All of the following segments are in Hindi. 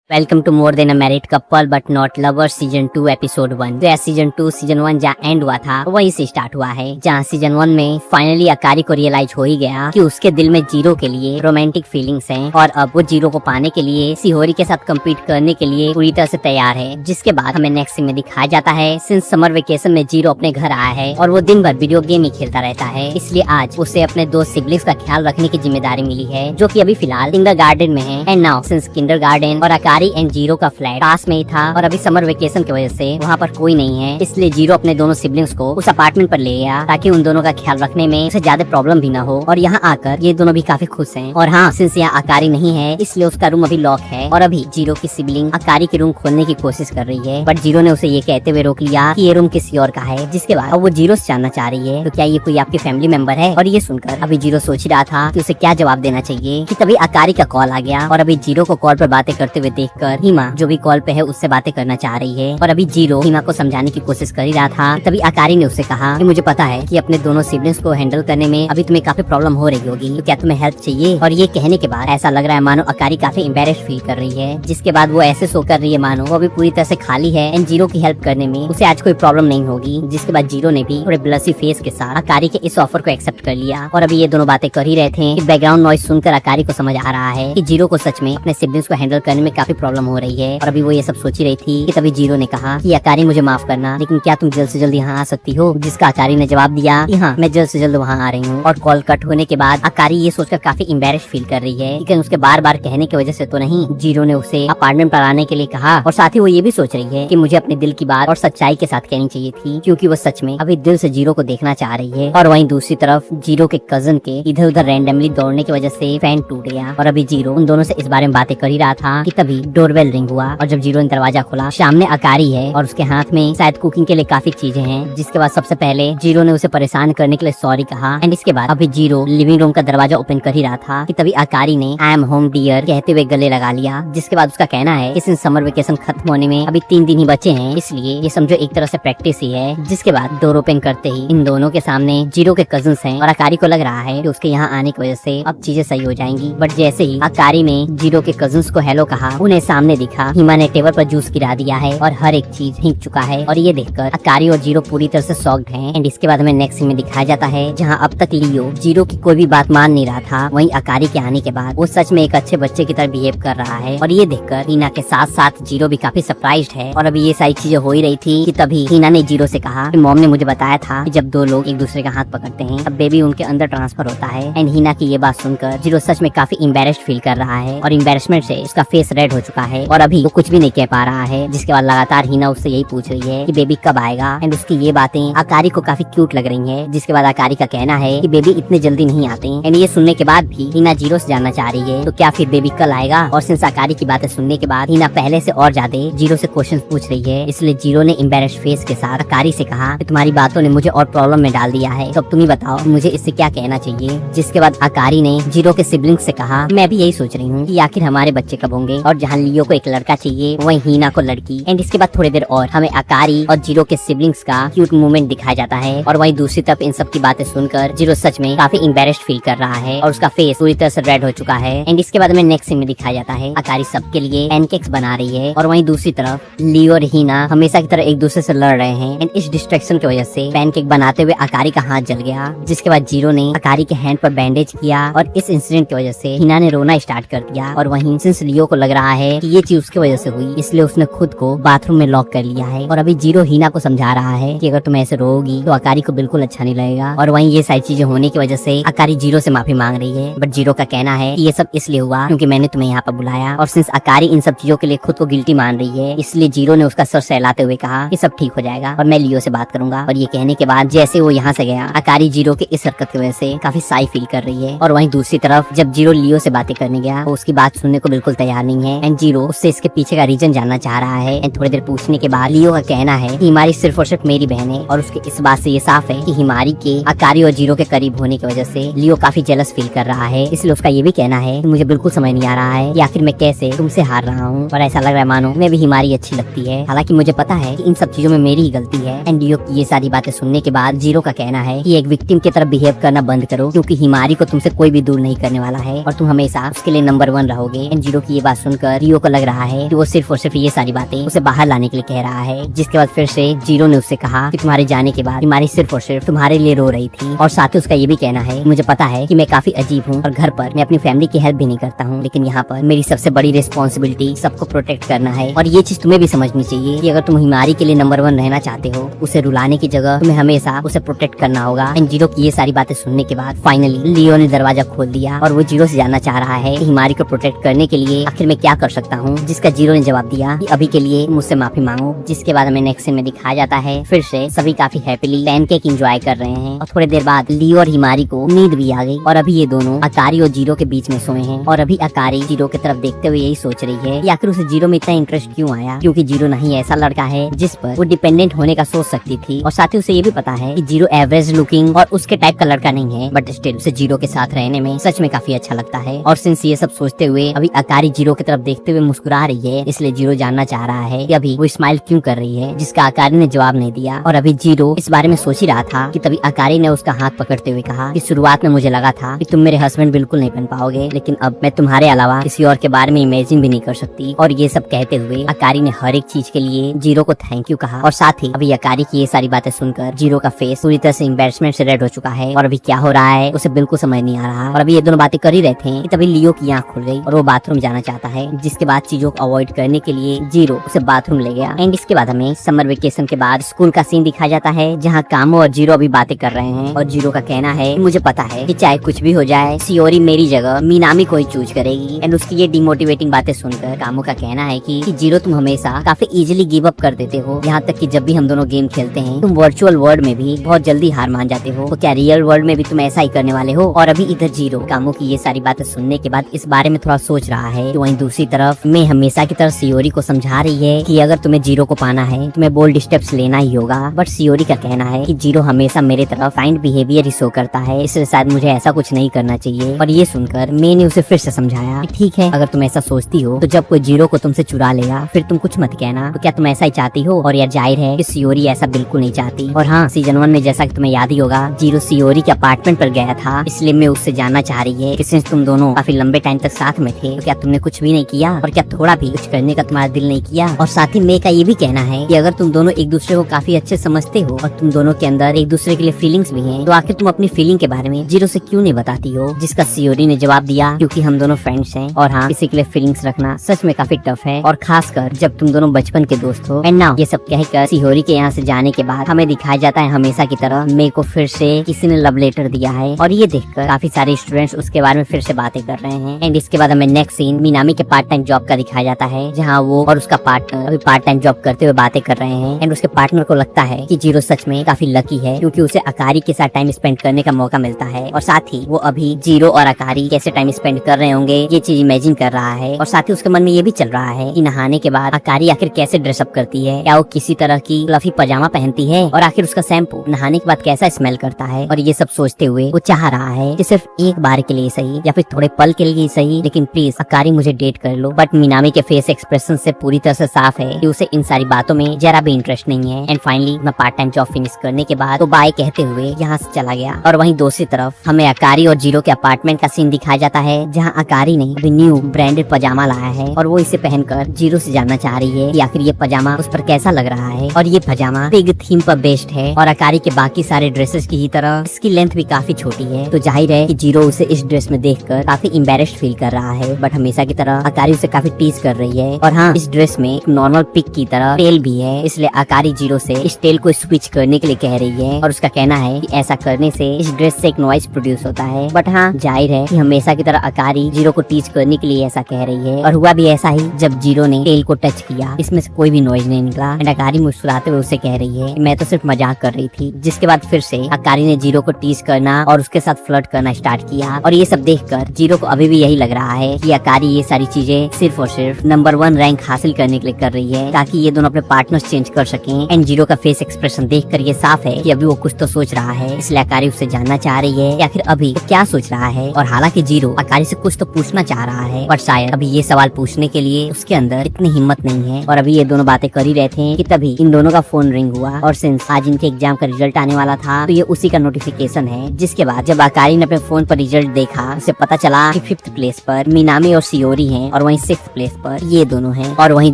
Welcome to more than a married couple but not lovers season 2 episode 1। तो सीजन 2 सीजन 1 जहाँ एंड हुआ था वहीं से स्टार्ट हुआ है, जहाँ सीजन 1 में फाइनली अकारी को रियलाइज हो ही गया कि उसके दिल में जीरो के लिए रोमांटिक फीलिंग्स हैं और अब वो जीरो को पाने के लिए सिहोरी के साथ कम्पीट करने के लिए पूरी तरह से तैयार है। जिसके बाद हमें नेक्स्ट सीन में दिखाया जाता है सिंस समर वेकेशन में जीरो अपने घर आया है और वो दिन भर वीडियो गेम ही खेलता रहता है, इसलिए आज उसे अपने दो सिबलिंग्स का ख्याल रखने की जिम्मेदारी मिली है, जो कि अभी फिलहाल किंडरगार्टन में है। एंड नाउ सिंस किंडरगार्टन और अकारी एंड जीरो का फ्लैट पास में ही था और अभी समर वेकेशन की वजह से वहाँ पर कोई नहीं है, इसलिए जीरो अपने दोनों सिबलिंग्स को उस अपार्टमेंट पर ले गया ताकि उन दोनों का ख्याल रखने में उसे ज्यादा प्रॉब्लम भी ना हो। और यहाँ आकर ये दोनों भी काफी खुश हैं। और हाँ, सिंस यहाँ अकारी नहीं है इसलिए उसका रूम अभी लॉक है और अभी जीरो की सिबलिंग अकारी के रूम खोलने की कोशिश कर रही है, बट जीरो ने उसे ये कहते हुए रोक लिया कि ये रूम किसी और का है। जिसके बाद अब वो जीरो से जानना चाह रही है तो क्या ये कोई आपकी फैमिली मेंबर है। और ये सुनकर अभी जीरो सोच ही रहा था कि उसे क्या जवाब देना चाहिए कि तभी अकारी का कॉल आ गया और अभी जीरो को कॉल पर बातें करते हुए देखकर हिमा जो भी कॉल पे है उससे बातें करना चाह रही है। और अभी जीरो हिमा को समझाने की कोशिश कर ही रहा था, तभी अकारी ने उसे कहा कि मुझे पता है कि अपने दोनों सिबलिंग्स को हैंडल करने में अभी तुम्हें काफी प्रॉब्लम हो रही होगी, तो क्या तुम्हें हेल्प चाहिए। और ये कहने के बाद ऐसा लग रहा है मानो अकारी काफी एम्बेरेस्ड फील कर रही है। जिसके बाद वो ऐसे शो कर रही है मानो वो अभी पूरी तरह से खाली है एंड जीरो की हेल्प करने में उसे आज कोई प्रॉब्लम नहीं होगी। जिसके बाद जीरो ने भी थोड़े ब्लसी फेस के साथ अकारी के इस ऑफर को एक्सेप्ट कर लिया। और अभी ये दोनों बातें कर ही रहे थे कि बैकग्राउंड नॉइज सुनकर अकारी को समझ आ रहा है कि जीरो को सच में अपने सिबलिंग्स को हैंडल करने में काफी प्रॉब्लम हो रही है। और अभी वो ये सब सोच ही रही थी कि तभी जीरो ने कहा कि अकारी मुझे माफ करना, लेकिन क्या तुम जल्द से जल्द यहाँ आ सकती हो। जिसका अकारी ने जवाब दिया कि हाँ, मैं जल्द से जल्द वहाँ आ रही हूँ। और कॉल कट होने के बाद अकारी ये सोचकर काफी एम्बेरेस्ड फील कर रही है, लेकिन उसके बार बार कहने की वजह से तो नहीं। जीरो ने उसे अपार्टमेंट पर आने के लिए कहा और साथ ही वो ये भी सोच रही है कि मुझे अपने दिल की बात और सच्चाई के साथ कहनी चाहिए थी, क्योंकि वो सच में अभी दिल से जीरो को देखना चाह रही है। और वहीं दूसरी तरफ जीरो के कजन के इधर उधर रैंडमली दौड़ने की वजह से फैन टूट गया और अभी जीरो उन दोनों से इस बारे में बातें कर ही रहा था कि तभी डोरबेल रिंग हुआ और जब जीरो ने दरवाजा खोला सामने अकारी है और उसके हाथ में शायद कुकिंग के लिए काफी चीजें हैं। जिसके बाद सबसे पहले जीरो ने उसे परेशान करने के लिए सॉरी कहा एंड इसके बाद अभी जीरो लिविंग रूम का दरवाजा ओपन कर ही रहा था कि तभी अकारी ने आई एम होम डियर कहते हुए गले लगा लिया। जिसके बाद उसका कहना है कि सिंस समर वेकेशन खत्म होने में अभी 3 दिन ही बचे हैं, इसलिए ये समझो एक तरह से प्रैक्टिस ही है। जिसके बाद डोर ओपन करते ही इन दोनों के सामने जीरो के कजिन्स हैं और अकारी को लग रहा है कि उसके यहाँ आने की वजह से अब चीजें सही हो जाएंगी। बट जैसे ही अकारी ने जीरो के कजिन्स को हेलो कहा, उन्हें सामने दिखा हिमा ने टेबल पर जूस गिरा दिया है और हर एक चीज हिंक चुका है। और ये देखकर अकारी और जीरो पूरी तरह से शॉक्ड हैं। एंड इसके बाद हमें नेक्स्ट सीन में दिखाया जाता है जहां अब तक लियो जीरो की कोई भी बात मान नहीं रहा था, वहीं अकारी के आने के बाद वो सच में एक अच्छे बच्चे की तरह बिहेव कर रहा है। और ये देखकर हिना के साथ साथ जीरो भी काफी सरप्राइज्ड है। और अभी ये सारी चीजें हो ही रही थी कि तभी हिना ने जीरो से कहा कि मॉम ने मुझे बताया था कि जब दो लोग एक दूसरे का हाथ पकड़ते हैं तब बेबी उनके अंदर ट्रांसफर होता है। एंड हिना की ये बात सुनकर जीरो सच में काफी एम्बेरेस्ड फील कर रहा है और एम्बेरसमेंट से उसका फेस रेड हो चुका है और अभी वो कुछ भी नहीं कह पा रहा है। जिसके बाद लगातार हिना उससे यही पूछ रही है कि बेबी कब आएगा एंड उसकी ये बातें अकारी को काफी क्यूट लग रही है। जिसके बाद अकारी का कहना है कि बेबी इतने जल्दी नहीं आते एंड ये सुनने के बाद भी हिना जीरो से जानना चाह रही है तो क्या फिर बेबी कल आएगा। और सिंस अकारी की बातें सुनने के बाद हिना पहले से और ज्यादा जीरो से क्वेश्चन पूछ रही है, इसलिए जीरो ने एम्बेरेस्ड फेस के साथ अकारी से कहा कि तुम्हारी बातों ने मुझे और प्रॉब्लम में डाल दिया है, तो तुम ही बताओ मुझे इससे क्या कहना चाहिए। जिसके बाद अकारी ने जीरो के सिबलिंग्स से कहा मैं भी यही सोच रही हूँ कि आखिर हमारे बच्चे कब होंगे और जहाँ लियो को एक लड़का चाहिए वहीं हिना को लड़की। एंड इसके बाद थोड़ी देर और हमें अकारी और जीरो के सिबलिंग्स का क्यूट मूवमेंट दिखाया जाता है और वहीं दूसरी तरफ इन सब की बातें सुनकर जीरो सच में काफी एम्बेरेस्ड फील कर रहा है और उसका फेस पूरी तरह से रेड हो चुका है। एंड इसके बाद हमें नेक्स्ट सीन में दिखाया जाता है अकारी सबके लिए पैनकेक्स बना रही है और वहीं दूसरी तरफ लियो और हिना हमेशा की तरह एक दूसरे से लड़ रहे हैं। एंड इस डिस्ट्रैक्शन की वजह से पैनकेक बनाते हुए अकारी का हाथ जल गया। जिसके बाद जीरो ने अकारी के हैंड पर बैंडेज किया और इस इंसिडेंट की वजह से हिना ने रोना स्टार्ट कर दिया। और वहीं सिंस लियो को लग रहा है कि ये चीज उसकी वजह से हुई, इसलिए उसने खुद को बाथरूम में लॉक कर लिया है। और अभी जीरो हिना को समझा रहा है कि अगर तुम ऐसे रोगी तो अकारी को बिल्कुल अच्छा नहीं लगेगा। और वहीं ये सारी चीजें होने की वजह से अकारी जीरो से माफी मांग रही है, बट जीरो का कहना है कि ये सब इसलिए हुआ क्योंकि मैंने तुम्हें यहाँ पर बुलाया। और सिंस अकारी इन सब चीजों के लिए खुद को गिल्टी मान रही है, इसलिए जीरो ने उसका सर सहलाते हुए कहा कि सब ठीक हो जाएगा और मैं लियो से बात करूंगा। और ये कहने के बाद जैसे वो यहाँ से गया, अकारी जीरो के इस हरकत की वजह से काफी साई फील कर रही है। और वहीं दूसरी तरफ जब जीरो लियो से बातें करने गया तो उसकी बात सुनने को बिल्कुल तैयार नहीं है एंड जीरो उससे इसके पीछे का रीजन जानना चाह रहा है। एंड थोड़ी देर पूछने के बाद लियो का कहना है कि हिमारी सिर्फ और सिर्फ मेरी बहन है और उसके इस बात से ये साफ है कि हिमारी के अकारी और जीरो के करीब होने की वजह से लियो काफी जेलस फील कर रहा है। इसलिए उसका ये भी कहना है कि मुझे बिल्कुल समझ नहीं आ रहा है कि आखिर मैं कैसे तुमसे हार रहा हूँ और ऐसा लग रहा है मानो मैं भी हिमारी अच्छी लगती है। हालांकि मुझे पता है कि इन सब चीजों में मेरी ही गलती है। एंड लियो की ये सारी बातें सुनने के बाद जीरो का कहना है कि एक विक्टिम की तरह बिहेव करना बंद करो, क्योंकि हिमारी को तुमसे कोई भी दूर नहीं करने वाला है और तुम हमेशा उसके लिए नंबर 1 रहोगे। एंड जीरो की ये बात सुनकर देखकर रियो को लग रहा है कि वो सिर्फ और सिर्फ ये सारी बातें उसे बाहर लाने के लिए कह रहा है। जिसके बाद फिर से जीरो ने उससे कहा कि तुम्हारे जाने के बाद बीमारी सिर्फ और सिर्फ तुम्हारे लिए रो रही थी, और साथ ही उसका ये भी कहना है मुझे पता है कि मैं काफी अजीब हूँ और घर पर मैं अपनी फैमिली की हेल्प भी नहीं करता हूँ, लेकिन यहाँ पर मेरी सबसे बड़ी रिस्पॉन्सिबिलिटी सबको प्रोटेक्ट करना है। और ये चीज तुम्हें भी समझनी चाहिए कि अगर तुम हिमारी के लिए नंबर 1 रहना चाहते हो, उसे रुलाने की जगह तुम्हें हमेशा उसे प्रोटेक्ट करना होगा। एंड जीरो की ये सारी बातें सुनने के बाद फाइनली लियो ने दरवाजा खोल दिया और वो जीरो से जानना चाह रहा है कि हिमारी को प्रोटेक्ट करने के लिए आखिर मैं क्या कर सकता हूँ। जिसका जीरो ने जवाब दिया कि अभी के लिए मुझसे माफी मांगो। जिसके बाद हमें नेक्स्ट सीन में दिखाया जाता है फिर से सभी काफी हैप्पीली पैनकेक एंजॉय कर रहे हैं, और थोड़ी देर बाद लियो और हिमारी को नींद भी आ गई। और अभी ये दोनों अकारी और जीरो के बीच में सोए हैं, और अभी अकारी जीरो की तरफ देखते हुए यही सोच रही है कि आखिर उसे जीरो में इतना इंटरेस्ट क्यों आया, क्योंकि जीरो नहीं ऐसा लड़का है जिस पर वो डिपेंडेंट होने का सोच सकती थी। और साथ ही उसे ये भी पता है कि जीरो एवरेज लुकिंग और उसके टाइप का लड़का नहीं है, बट स्टिल उसे जीरो के साथ रहने में सच में काफी अच्छा लगता है। और सिंस ये सब सोचते हुए अभी अकारी जीरो की तरफ देखते हुए मुस्कुरा रही है, इसलिए जीरो जानना चाह रहा है कि अभी वो स्माइल क्यों कर रही है, जिसका अकारी ने जवाब नहीं दिया। और अभी जीरो इस बारे में सोच ही रहा था कि तभी अकारी ने उसका हाथ पकड़ते हुए कहा कि शुरुआत में मुझे लगा था कि तुम मेरे हस्बैंड बिल्कुल नहीं बन पाओगे, लेकिन अब मैं तुम्हारे अलावा किसी और के बारे में इमेजिन भी नहीं कर सकती। और ये सब कहते हुए अकारी ने हर एक चीज के लिए जीरो को थैंक यू कहा। और साथ ही अभी अकारी की ये सारी बातें सुनकर जीरो का फेस पूरी तरह से एम्बैरेसमेंट से रेड हो चुका है, और अभी क्या हो रहा है उसे बिल्कुल समझ नहीं आ रहा। और अभी ये दोनों बातें कर ही रहे थे कि तभी लियो की आंख खुल गई और वो बाथरूम जाना चाहता है, जिसके बाद चीजों को अवॉइड करने के लिए जीरो उसे बाथरूम ले गया। एंड इसके बाद हमें समर वेकेशन के बाद स्कूल का सीन दिखाया जाता है, जहाँ कामो और जीरो अभी बातें कर रहे हैं। और जीरो का कहना है मुझे पता है कि चाहे कुछ भी हो जाए सियोरी मेरी जगह मीनामी को ही चूज करेगी। एंड उसकी ये डिमोटिवेटिंग बातें सुनकर कामो का कहना है कि जीरो तुम हमेशा काफी इजीली गिव अप कर देते हो, यहाँ तक कि जब भी हम दोनों गेम खेलते हैं तुम वर्चुअल वर्ल्ड में भी बहुत जल्दी हार मान जाते हो, तो क्या रियल वर्ल्ड में भी तुम ऐसा ही करने वाले हो। और अभी इधर जीरो कामो की ये सारी बातें सुनने के बाद इस बारे में थोड़ा सोच रहा है, तो वहीं दूसरी तरफ मैं हमेशा की तरह सियोरी को समझा रही है कि अगर तुम्हें जीरो को पाना है तुम्हें बोल्ड स्टेप्स लेना ही होगा। बट सियोरी का कहना है कि जीरो हमेशा मेरे तरफ काइंड बिहेवियर ही शो करता है, इसलिए शायद मुझे ऐसा कुछ नहीं करना चाहिए। और ये सुनकर मैंने उसे फिर से समझाया कि ठीक है, अगर तुम ऐसा सोचती हो तो जब कोई जीरो को तुमसे चुरा लेगा फिर तुम कुछ मत कहना। तो क्या तुम ऐसा ही चाहती हो? और यार जाहिर है कि सियोरी ऐसा बिल्कुल नहीं चाहती। और हाँ, सीजन 1 में जैसा कि तुम्हें याद ही होगा जीरो सियोरी के अपार्टमेंट पर गया था, इसलिए मैं उससे जानना चाह रही है कि सिंस तुम दोनों काफी लंबे टाइम तक साथ में थे तो क्या तुमने कुछ भी नहीं किया, और क्या थोड़ा भी कुछ करने का तुम्हारा दिल नहीं किया। और साथ ही मे का ये भी कहना है कि अगर तुम दोनों एक दूसरे को काफी अच्छे समझते हो और तुम दोनों के अंदर एक दूसरे के लिए फीलिंग्स भी हैं, तो आखिर तुम अपनी फीलिंग के बारे में जीरो से क्यों नहीं बताती हो। जिसका सियोरी ने जवाब दिया क्योंकि हम दोनों फ्रेंड्स हैं, और हाँ, किसी के लिए फीलिंग्स रखना सच में काफी टफ है, और खासकर जब तुम दोनों बचपन के दोस्त हो। एंड नाउ ये सब कहकर सियोरी के यहाँ से जाने के बाद हमें दिखाया जाता है हमेशा की तरह मे को फिर से किसी ने लव लेटर दिया है, और ये देखकर काफी सारे स्टूडेंट्स उसके बारे में फिर से बातें कर रहे हैं। एंड इसके बाद हमें नेक्स्ट सीन मीनामी के पार्ट टाइम जॉब का दिखाया जाता है, जहाँ वो और उसका पार्टनर अभी पार्ट टाइम जॉब करते हुए बातें कर रहे हैं। एंड उसके पार्टनर को लगता है कि जीरो सच में काफी लकी है क्योंकि उसे अकारी के साथ टाइम स्पेंड करने का मौका मिलता है, और साथ ही वो अभी जीरो और अकारी कैसे टाइम स्पेंड कर रहे होंगे ये चीज इमेजिन कर रहा है। और साथ ही उसके मन में ये भी चल रहा है कि नहाने के बाद अकारी आखिर कैसे ड्रेसअप करती है, क्या वो किसी तरह की फ्लफी पजामा पहनती है, और आखिर उसका शैम्पू नहाने के बाद कैसा स्मेल करता है। और ये सब सोचते हुए वो चाह रहा है कि सिर्फ एक बार के लिए सही या फिर थोड़े पल के लिए सही, लेकिन प्लीज अकारी मुझे डेट कर लो। बट मीनामी के फेस एक्सप्रेशन से पूरी तरह से साफ है कि उसे इन सारी बातों में जरा भी इंटरेस्ट नहीं है। एंड फाइनली मैं पार्ट टाइम जॉब फिनिश करने के बाद तो बाय कहते हुए यहाँ से चला गया। और वहीं दूसरी तरफ हमें अकारी और जीरो के अपार्टमेंट का सीन दिखाया जाता है, जहाँ अकारी ने अभी न्यू ब्रांडेड पजामा लाया है, और वो इसे पहनकर जीरो से जानना चाह रही है कि आखिर ये पजामा उस पर कैसा लग रहा है। और ये पजामा पिग थीम पर बेस्ड है, और अकारी के बाकी सारे ड्रेसेस की ही तरह इसकी लेंथ भी काफी छोटी है, तो जाहिर है कि जीरो उसे इस ड्रेस में देखकर काफी एम्बैरेस्ड फील कर रहा है। बट हमेशा की तरह अकारी उसे काफी टीज कर रही है। और हाँ, इस ड्रेस में एक नॉर्मल पिग की तरह टेल भी है, इसलिए अकारी जीरो से इस टेल को स्विच करने के लिए कह रही है। और उसका कहना है कि ऐसा करने से इस ड्रेस से एक नॉइज प्रोड्यूस होता है। बट हाँ, जाहिर है कि हमेशा की तरह अकारी जीरो को टीच करने के लिए ऐसा कह रही है, और हुआ भी ऐसा ही। जब जीरो ने टेल को टच किया इसमें से कोई भी नॉइज नहीं निकला, एंड अकारी मुस्कुराते हुए उसे कह रही है मैं तो सिर्फ मजाक कर रही थी। जिसके बाद फिर से अकारी ने जीरो को टीज करना और उसके साथ फ्लर्ट करना स्टार्ट किया। और ये सब देखकर जीरो को अभी भी यही लग रहा है कि अकारी ये सारी चीजें सिर्फ और सिर्फ नंबर 1 रैंक हासिल करने के लिए कर रही है, ताकि ये दोनों अपने पार्टनर्स चेंज कर सकें। एंड जीरो का फेस एक्सप्रेशन देखकर ये साफ है कि अभी वो कुछ तो सोच रहा है, इसलिए अकारी उससे जानना चाह रही है या फिर अभी वो क्या सोच रहा है। और हालांकि जीरो अकारी से कुछ तो पूछना चाह रहा है, पर शायद अभी ये सवाल पूछने के लिए उसके अंदर इतनी हिम्मत नहीं है। और अभी ये दोनों बातें कर ही रहे थे कि तभी इन दोनों का फोन रिंग हुआ, और सिंस आज इनके एग्जाम का रिजल्ट आने वाला था तो ये उसी का नोटिफिकेशन है। जिसके बाद जब अकारी ने अपने फोन पर रिजल्ट देखा उसे पता चला कि 5th प्लेस पर मीनामी और सियोरी हैं, और वहीं 6th प्लेस पर ये दोनों हैं। और वहीं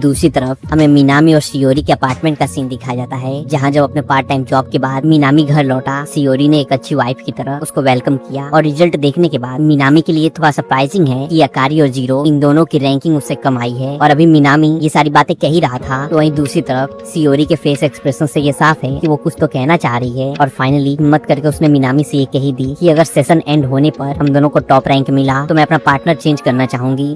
दूसरी तरफ हमें मिनामी और शियोरी के अपार्टमेंट का सीन दिखाया जाता है, जहाँ जब अपने पार्ट टाइम जॉब के बाद मिनामी घर लौटा, शियोरी ने एक अच्छी वाइफ की तरह उसको वेलकम किया। और रिजल्ट देखने के बाद मिनामी के लिए थोड़ा सरप्राइजिंग है कि अकारी और जीरो इन दोनों की रैंकिंग उससे कम आई है। और अभी मिनामी ये सारी बातें कह ही रहा था, तो वहीं दूसरी तरफ शियोरी के फेस एक्सप्रेशन से ये साफ है कि वो कुछ तो कहना चाह रही है। और फाइनली हिम्मत करके उसने मिनामी से ये कही दी कि अगर सेशन एंड होने पर हम दोनों को टॉप रैंक मिला तो मैं अपना पार्टनर चेंज करना चाहूंगी।